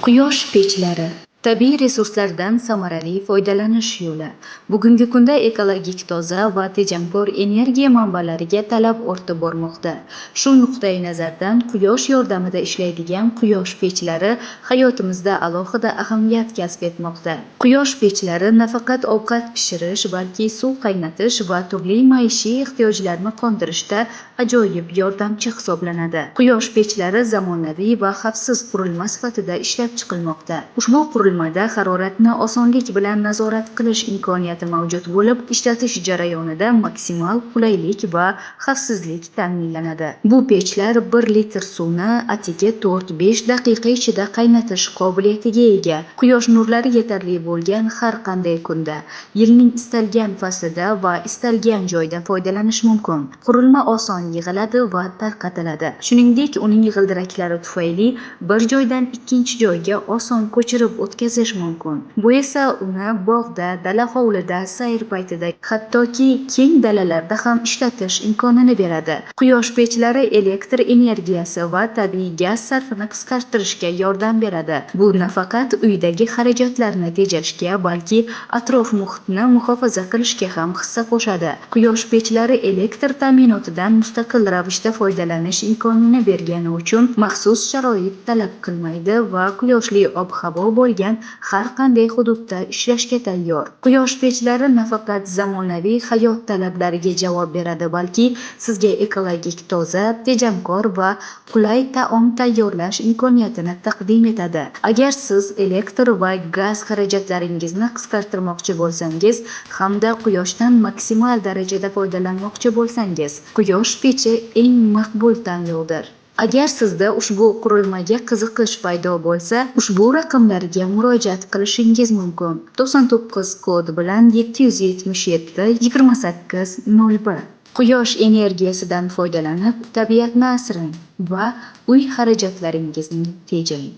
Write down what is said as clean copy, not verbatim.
Quyosh pechlari tabiiy resurslardan samarali foydalanish yo'li. Bugungi kunda ekologik toza va tejamkor energiya manbalariga talab ortib bormoqda. Shu nuqtai nazardan quyosh yordamida ishlaydigan quyosh pechlari hayotimizda alohida ahamiyat kasb etmoqda. Quyosh pechlari nafaqat ovqat pishirish, balki suv qaynatish va turli maishiy ehtiyojlarni qondirishda ajoyib yordamchi hisoblanadi. Quyosh pechlari zamonaviy va xavfsiz qurilma sifatida ishlab chiqilmoqda. Ushbu qurilmada haroratni osonlik bilan nazorat qilish imkoniyati mavjud bo'lib, ishlatish jarayonida maksimal qulaylik va xavfsizlik ta'minlanadi. Bu pechlar 1 litr suvni atigi 4-5 daqiqa ichida qaynatish qobiliyatiga ega. Quyosh nurlari yetarli bo'lgan har qanday kunda, yilning istalgan faslida va istalgan joyda foydalanish mumkin. Qurilma oson yig'iladi va tarqatiladi. Shuningdek, uning g'ildiraklari tufayli bir joydan ikkinchi joyga oson ko'chirib o'tkazish mumkin. Bu esa uni bog'da, dala hovlida, sayr paytida, hattoki keng dalalarda ham ishlatish imkonini beradi. Quyosh pechlari elektr energiyasi va tabiiy gaz sarfini qisqartirishga yordam beradi. Bu nafaqat uydagi xarajatlarni tejashga, balki atrof muhitni muhofaza qilishga ham hissa qo'shadi. Quyosh pechlari elektr ta'minotidan mustaqil ravishda foydalanish imkonini bergani uchun maxsus sharoit talab qilmaydi va quyoshli ob-havo bo'lgan har qanday hududda ishlashga tayyor. Quyosh pechlari nafaqat zamonaviy hayot talablariga javob beradi, balki sizga ekologik toza, tejamkor va qulay taom tayyorlash imkoniyatini taqdim etadi. Agar siz elektr va gaz xarajatlaringizni qisqartirmoqchi bo'lsangiz hamda quyoshdan maksimal darajada foydalanmoqchi bo'lsangiz, quyosh pechi eng maqbul tanlovdir. Agar sizda ushbu qurilmaga qiziqish paydo bo'lsa, ushbu raqamlarga murojaat qilishingiz mumkin. 99 kod bilan 777 2801. Quyosh energiyasidan foydalanib, tabiatni asrang va uy xarajatlaringizni tejang.